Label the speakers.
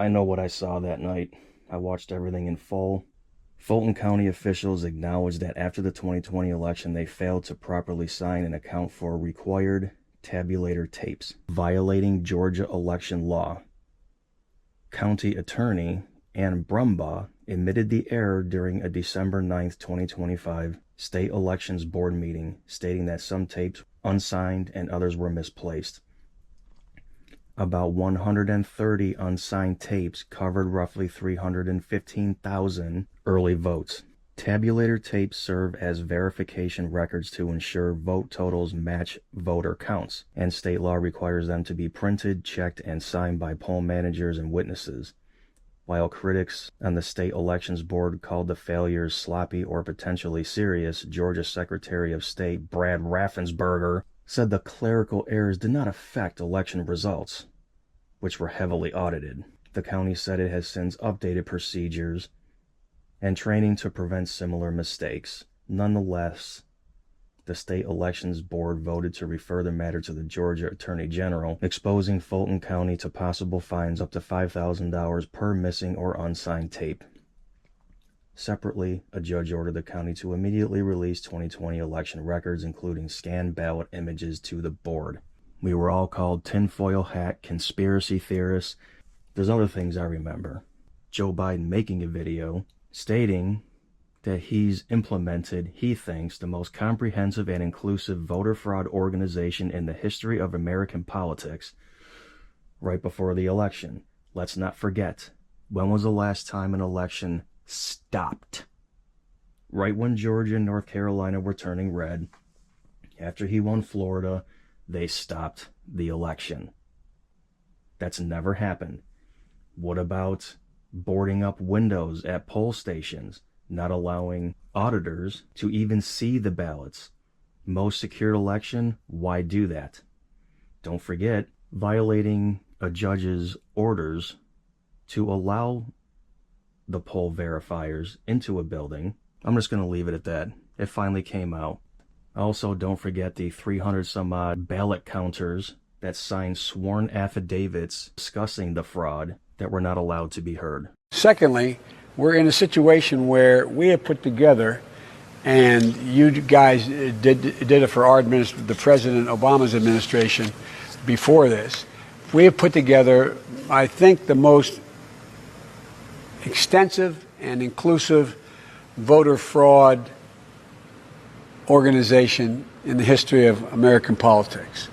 Speaker 1: I know what I saw that night. I watched everything in full. Fulton County officials acknowledged that after the 2020 election, they failed to properly sign and account for required tabulator tapes, violating Georgia election law. County Attorney Ann Brumbaugh admitted the error during a December 9, 2025 State Elections Board meeting, stating that some tapes were unsigned and others were misplaced. About 130 unsigned tapes covered roughly 315,000 early votes. Tabulator tapes serve as verification records to ensure vote totals match voter counts, and state law requires them to be printed, checked, and signed by poll managers and witnesses. While critics on the State Elections Board called the failures sloppy or potentially serious, Georgia Secretary of State Brad Raffensperger said the clerical errors did not affect election results, which were heavily audited. The county said it has since updated procedures and training to prevent similar mistakes. Nonetheless, the State Elections Board voted to refer the matter to the Georgia Attorney General, exposing Fulton County to possible fines up to $5,000 per missing or unsigned tape. Separately, a judge ordered the county to immediately release 2020 election records, including scanned ballot images, to the board. We were all called tinfoil hat conspiracy theorists. There's other things I remember. Joe Biden making a video stating that he's implemented, he thinks, the most comprehensive and inclusive voter fraud organization in the history of American politics right before the election. Let's not forget, when was the last time an election stopped? Right when Georgia and North Carolina were turning red. After he won Florida, they stopped the election. That's never happened. What about boarding up windows at poll stations, not allowing auditors to even see the ballots? Most secured election, why do that? Don't forget, violating a judge's orders to allow the poll verifiers into a building. I'm just going to leave it at that. It finally came out. Also, don't forget the 300 some odd ballot counters that signed sworn affidavits discussing the fraud that were not allowed to be heard.
Speaker 2: Secondly, we're in a situation where we have put together, and you guys did it for our the President Obama's administration before this. We have put together, I think, the most extensive and inclusive voter fraud organization in the history of American politics.